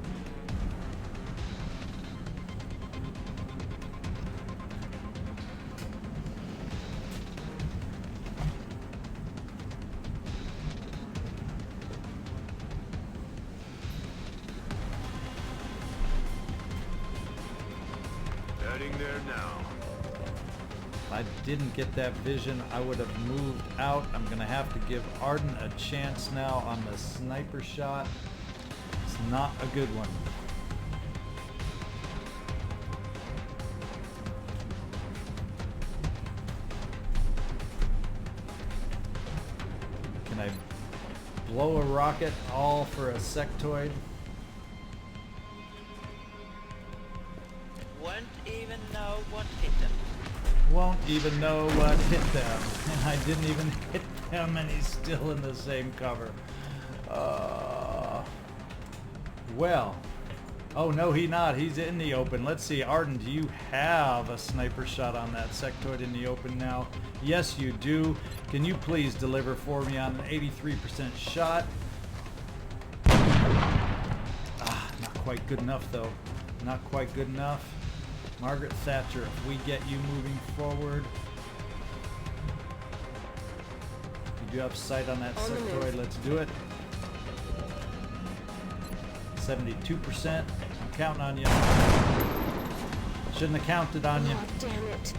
Heading there now. If I didn't get that vision, I would have moved out. I'm going to have to give Arden a chance now on the sniper shot. It's not a good one. I blow a rocket all for a sectoid? Won't even know what hit them. Won't even know what hit them. And I didn't even hit him, and he's still in the same cover. Well. Oh, no, he not. He's in the open. Let's see. Arden, do you have a sniper shot on that sectoid in the open now? Yes, you do. Can you please deliver for me on an 83% shot? Not quite good enough, though. Not quite good enough. Margaret, Thatcher, if we get you moving forward. You do have sight on that sectoid. Let's do it. 72%. I'm counting on you. Shouldn't have counted on you. Oh, damn it.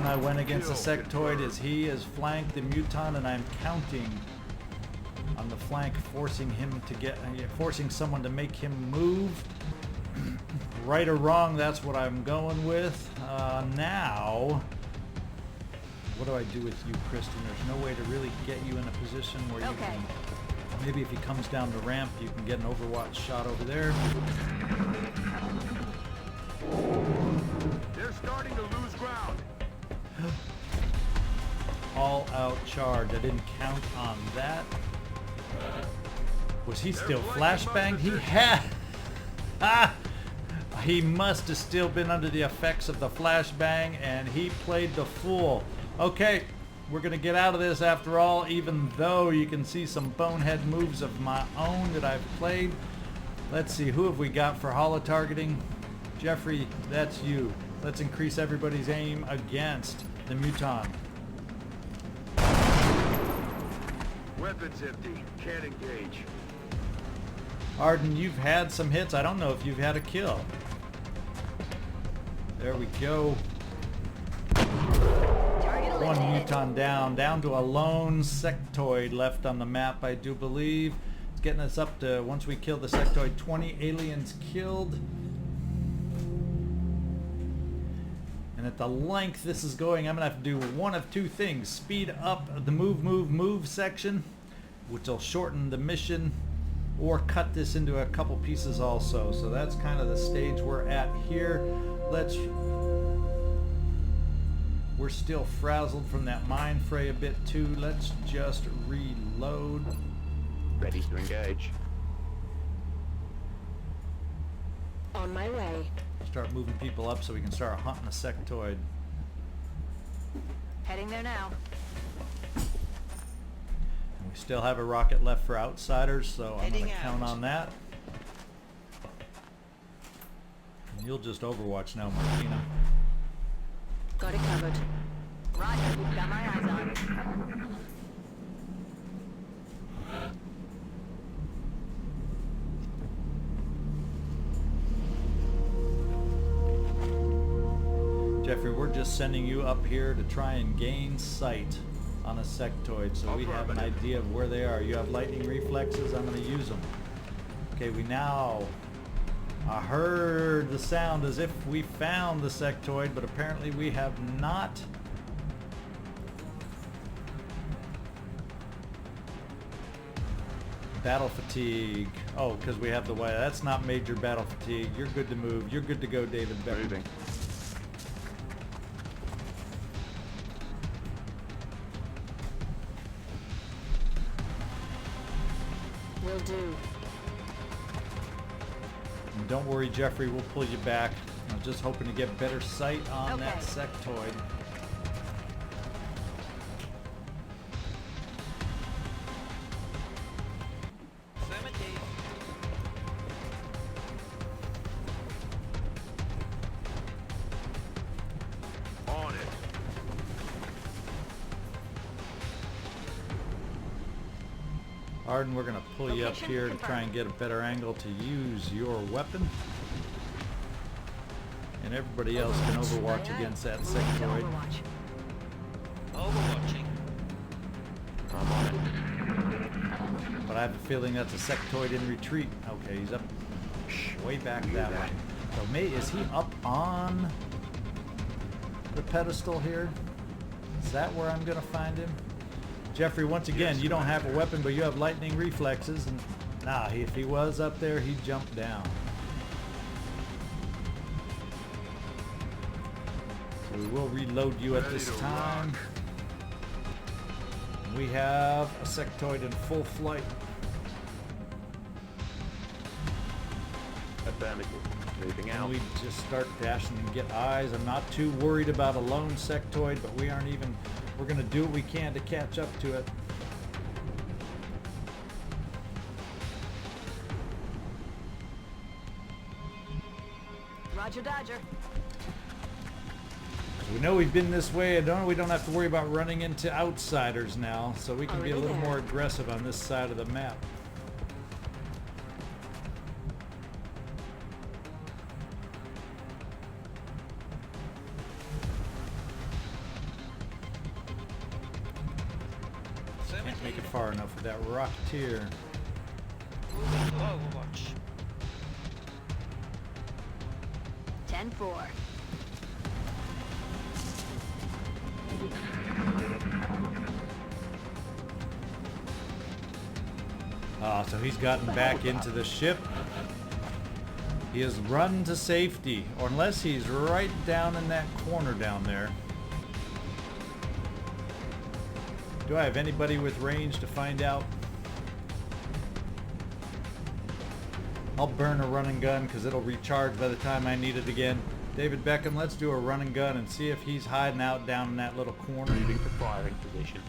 I went against the sectoid is he is flanked the muton, and I'm counting on the flank, forcing someone to make him move. Right or wrong, that's what I'm going with. Now, what do I do with you, Kristin? There's no way to really get you in a position where you can. Maybe if he comes down the ramp, you can get an Overwatch shot over there. They're starting to lose ground. All out charge. I didn't count on that. Was he still flashbanged? He had. He must have still been under the effects of the flashbang, and he played the fool. Okay, we're gonna get out of this after all, even though you can see some bonehead moves of my own that I've played. Let's see, who have we got for holo targeting? Jeffrey, that's you. Let's increase everybody's aim against the muton. Weapons empty. Can't engage. Arden, you've had some hits. I don't know if you've had a kill. There we go. One muton down to a lone sectoid left on the map, I do believe. It's getting us up to, once we kill the sectoid, 20 aliens killed. And at the length this is going, I'm going to have to do one of two things. Speed up the move section, which will shorten the mission, or cut this into a couple pieces also. So that's kind of the stage we're at here. We're still frazzled from that mine fray a bit too. Let's just reload. Ready to engage. On my way. Start moving people up so we can start hunting a sectoid. Heading there now. And we still have a rocket left for outsiders, so I'm going to count on that. And you'll just Overwatch now, Martina. Got it covered. Roger, we've got my eyes on it. Jeffrey, we're just sending you up here to try and gain sight on a sectoid so we have an idea of where they are. You have lightning reflexes, I'm going to use them. Okay, I heard the sound as if we found the sectoid, but apparently we have not. Battle fatigue. Oh, because we have the way. That's not major battle fatigue. You're good to move. You're good to go, David Beckham. Moving. Will do. And don't worry, Jeffrey, we'll pull you back. I'm just hoping to get better sight on that sectoid. Affirmative. On it. Arden, we're going to pull you up here to try and get a better angle to use your weapon. And everybody else can overwatch against that sectoid. Overwatching. I'm on it. But I have a feeling that's a sectoid in retreat. Okay, he's up way back that way. So is he up on the pedestal here? Is that where I'm going to find him? Jeffrey, once again, you don't have a weapon, but you have lightning reflexes. And nah, if he was up there, he'd jump down. So we will reload you at this time. We have a sectoid in full flight. Affirmative. Moving And out. we just start dashing and get eyes. I'm not too worried about a lone sectoid, but we aren't even... We're going to do what we can to catch up to it. Roger, Dodger. We know we've been this way. We don't have to worry about running into outsiders now, so we can be a Already little there. more aggressive on this side of the map. Can't make it far enough with that Rocketeer. Moving to Overwatch. 10-4. So he's gotten back into the ship. He has run to safety, or unless he's right down in that corner down there. Do I have anybody with range to find out? I'll burn a run and gun because it'll recharge by the time I need it again. David Beckham, let's do a run and gun and see if he's hiding out down in that little corner. Moving to firing position.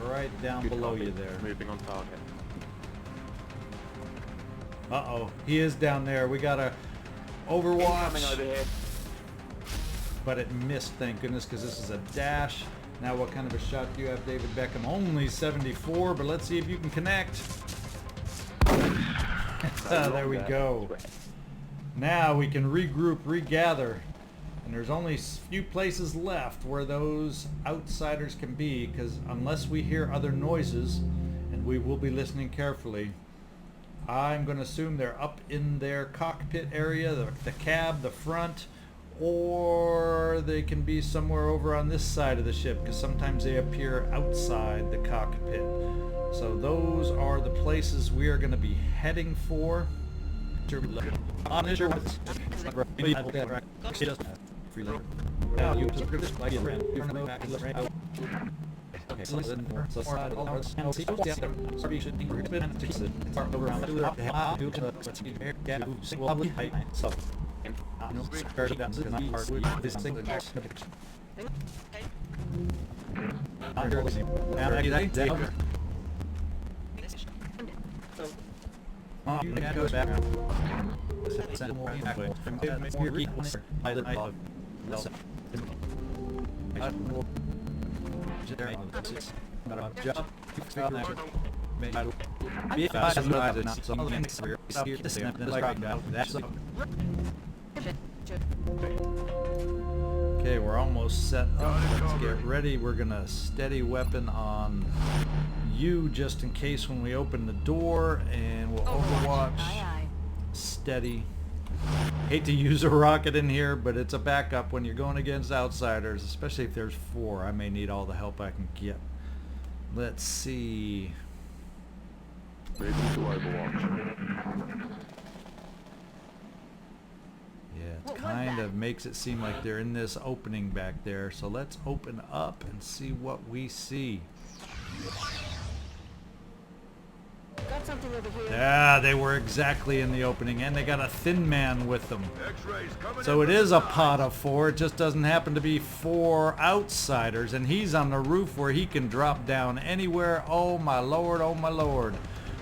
Right down Good below copy. you there. Moving on target. Uh-oh, he is down there. We got a Overwatch. Coming over here. But it missed, thank goodness, because this is a dash. Now what kind of a shot do you have, David Beckham? Only 74, but let's see if you can connect. There we go. Now we can regroup, regather. And there's only a few places left where those outsiders can be, because unless we hear other noises, and we will be listening carefully, I'm going to assume they're up in their cockpit area, the cab, the front, or they can be somewhere over on this side of the ship, because sometimes they appear outside the cockpit. So those are the places we are going to be heading for. Okay, we're almost set up. Let's get ready. We're gonna steady weapon on you just in case when we open the door, and we'll Overwatch. Aye, aye. Steady. Hate to use a rocket in here, but it's a backup when you're going against outsiders, especially if there's 4. I may need all the help I can get. Let's see. Moving to Overwatch. Yeah, it What was kind that? of makes it seem like they're in this opening back there. So let's open up and see what we see. Got something over here. Yeah, they were exactly in the opening, and they got a thin man with them. X-rays coming So in it from is the a side. pot of 4. It just doesn't happen to be 4 outsiders, and he's on the roof where he can drop down anywhere. Oh my lord, oh my lord.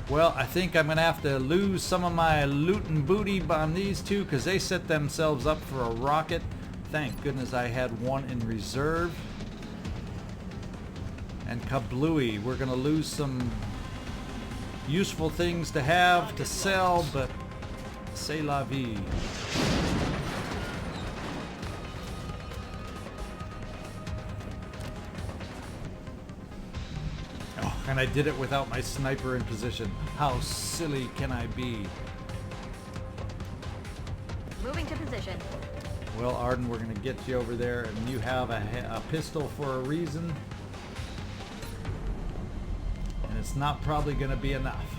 Well, I think I'm gonna have to lose some of my loot and booty on these two, because they set themselves up for a rocket. Thank goodness I had one in reserve. And kablooey. We're gonna lose some useful things to have, to sell, but c'est la vie. Oh, and I did it without my sniper in position. How silly can I be? Moving to position. Well, Arden, we're gonna get you over there, and you have a pistol for a reason. And it's not probably gonna be enough.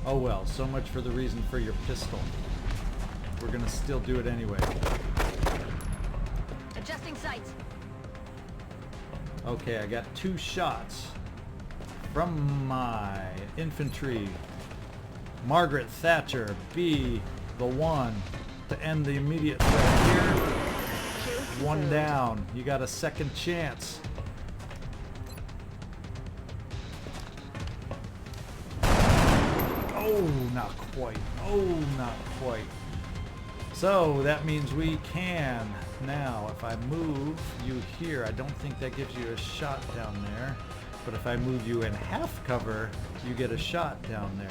Oh well, so much for the reason for your pistol. We're gonna still do it anyway. Adjusting sights. Okay, I got 2 shots from my infantry. Margaret, Thatcher, be the one to end the immediate threat here. One down. You got a second chance. Oh, not quite. Oh, not quite. So that means we can now, if I move you here, I don't think that gives you a shot down there, but if I move you in half cover, you get a shot down there.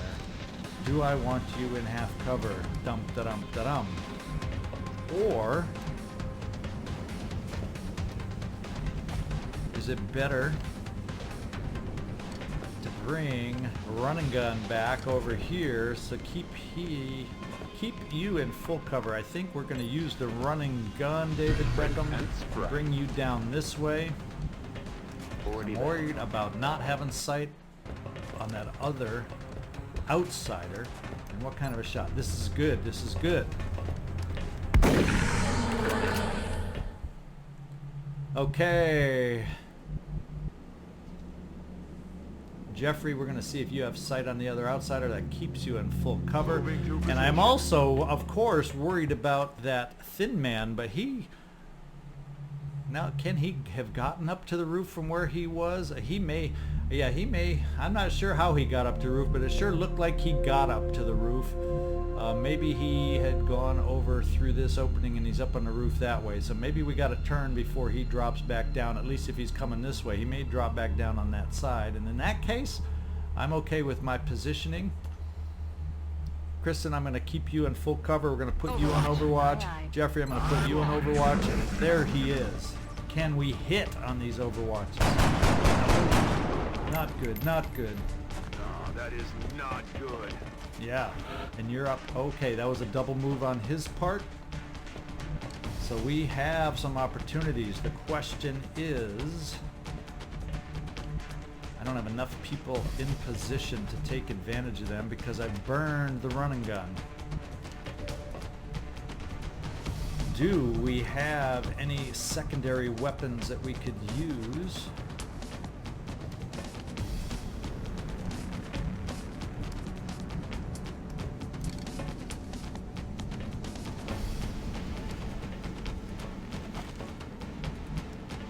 Do I want you in half cover? Dum da dum da dum. Or is it better to bring run and gun back over here, so keep you in full cover? I think we're going to use the running gun, David Beckham, to bring you down this way. I'm worried about not having sight on that other outsider. And what kind of a shot? This is good. This is good. Okay. Jeffrey, we're going to see if you have sight on the other outsider that keeps you in full cover. And I'm also, of course, worried about that thin man, but now, can he have gotten up to the roof from where he was? He may. I'm not sure how he got up to the roof, but it sure looked like he got up to the roof. Maybe he had gone over through this opening and he's up on the roof that way. So maybe we got to turn before he drops back down, at least if he's coming this way. He may drop back down on that side. And in that case, I'm okay with my positioning. Kristin, I'm going to keep you in full cover. We're going to put you on Overwatch. Jeffrey, I'm going to put you on Overwatch. And there he is. Can we hit on these Overwatches? No. Not good, not good. No, that is not good. Yeah, and you're up. Okay, that was a double move on his part. So we have some opportunities. The question is, I don't have enough people in position to take advantage of them because I burned the running gun. Do we have any secondary weapons that we could use?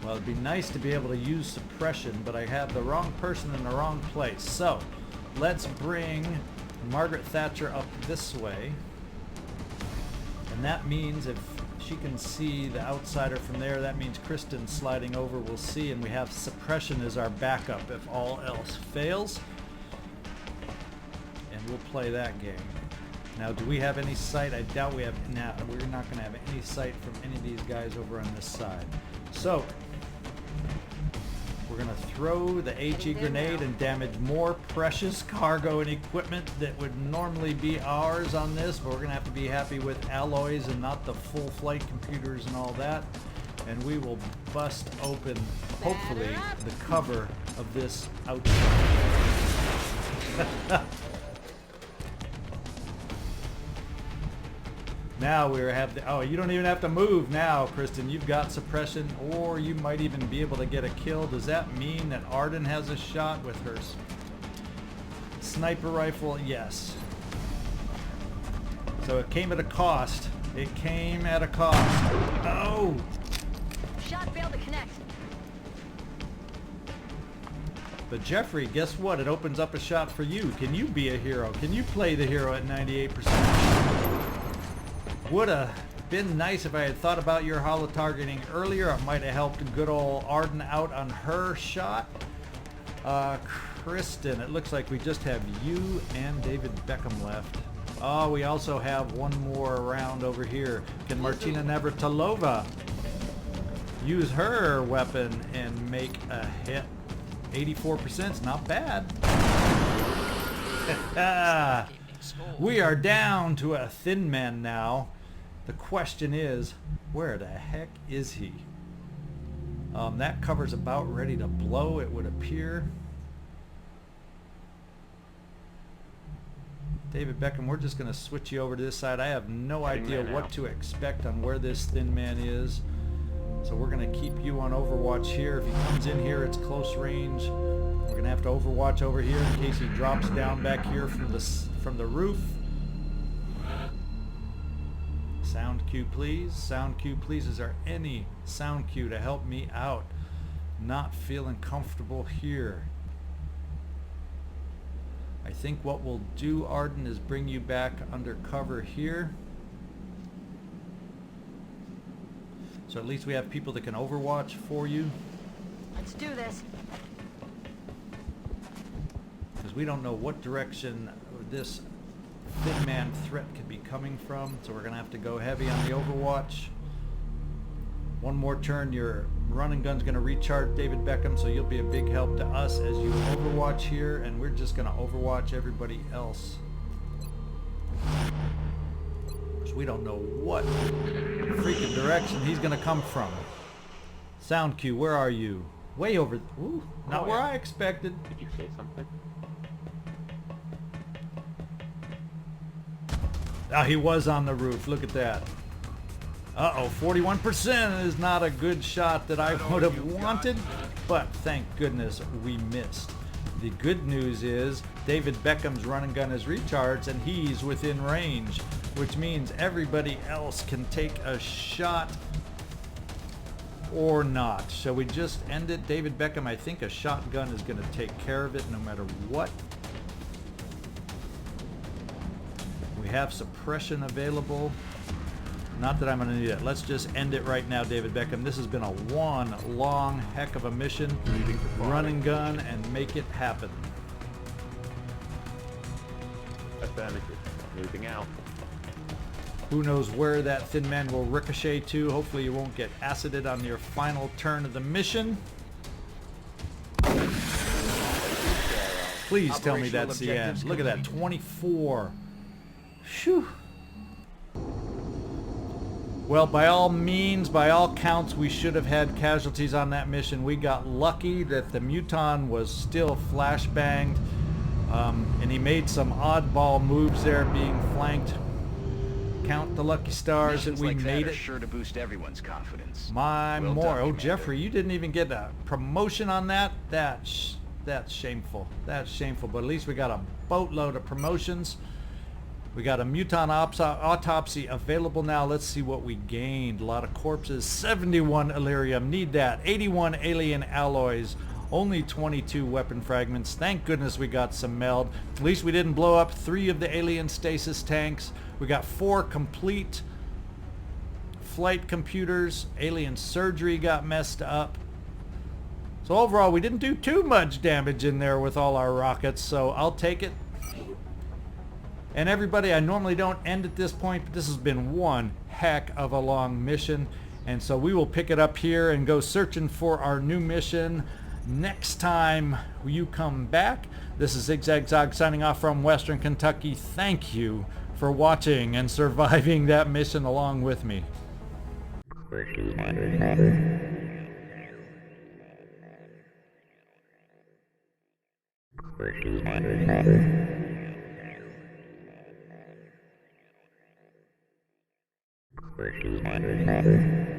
Well, it'd be nice to be able to use suppression, but I have the wrong person in the wrong place. So, let's bring Margaret Thatcher up this way. And that means if she can see the outsider from there, that means Kristin sliding over will see, and we have suppression as our backup if all else fails. And we'll play that game. Now, do we have any sight? I doubt we have. Now, we're not going to have any sight from any of these guys over on this side. So, we're going to throw the HE grenade and damage more precious cargo and equipment that would normally be ours on this, but we're going to have to be happy with alloys and not the full flight computers and all that. And we will bust open, hopefully, the cover of this outside. Now we have the, oh, you don't even have to move now, Kristin. You've got suppression, or you might even be able to get a kill. Does that mean that Arden has a shot with her sniper rifle? Yes. So it came at a cost. It came at a cost. Oh! Shot failed to connect. But Jeffrey, guess what? It opens up a shot for you. Can you be a hero? Can you play the hero at 98%? Would a been nice if I had thought about your holo targeting earlier. It might have helped good old Arden out on her shot. Kristin, it looks like we just have you and David Beckham left. Oh, we also have one more round over here. Can Martina Navratilova use her weapon and make a hit? 84% is not bad. We are down to a thin man now. The question is, where the heck is he? That cover's about ready to blow, it would appear. David Beckham, we're just going to switch you over to this side. I have no idea what to expect on where this thin man is. So we're going to keep you on overwatch here. If he comes in here, it's close range. We're going to have to overwatch over here in case he drops down back here from the roof. Sound cue, please. Sound cue, please. Is there any sound cue to help me out? Not feeling comfortable here. I think what we'll do, Arden, is bring you back under cover here. So at least we have people that can overwatch for you. Let's do this. Because we don't know what direction this thin man threat could be coming from. So we're going to have to go heavy on the overwatch. One more turn, your running gun's going to recharge David Beckham, so you'll be a big help to us as you overwatch here, and we're just going to overwatch everybody else. Because we don't know what freaking direction he's going to come from. Sound cue, where are you? Way over. Ooh, not where I expected. Did you say something? Ah, he was on the roof. Look at that. Uh-oh, 41% is not a good shot that I would have wanted, but thank goodness we missed. The good news is David Beckham's running gun is recharged and he's within range, which means everybody else can take a shot or not. Shall we just end it? David Beckham, I think a shotgun is going to take care of it no matter what. We have suppression available. Not that I'm going to need it. Let's just end it right now, David Beckham. This has been a one long heck of a mission. Running gun and make it happen. Affirmative. Moving out. Who knows where that thin man will ricochet to. Hopefully you won't get acided on your final turn of the mission. Please tell me that's the end. Look at that, 24. Phew. Well, by all means, by all counts, we should have had casualties on that mission. We got lucky that the Muton was still flashbanged, and he made some oddball moves there being flanked. Count the lucky stars that we like made that it. are sure to boost everyone's confidence. My Well more. done, Oh, Commander. Jeffrey, you didn't even get a promotion on that? That's shameful. That's shameful, but at least we got a boatload of promotions. We got a Muton autopsy available now. Let's see what we gained. A lot of corpses. 71 Illyrium. Need that. 81 alien alloys. Only 22 weapon fragments. Thank goodness we got some meld. At least we didn't blow up 3 of the alien stasis tanks. We got 4 complete flight computers. Alien surgery got messed up. So overall, we didn't do too much damage in there with all our rockets, so I'll take it. And everybody, I normally don't end at this point, but this has been one heck of a long mission. And so we will pick it up here and go searching for our new mission next time you come back. This is ZigZagZog signing off from Western Kentucky. Thank you for watching and surviving that mission along with me. Thank you.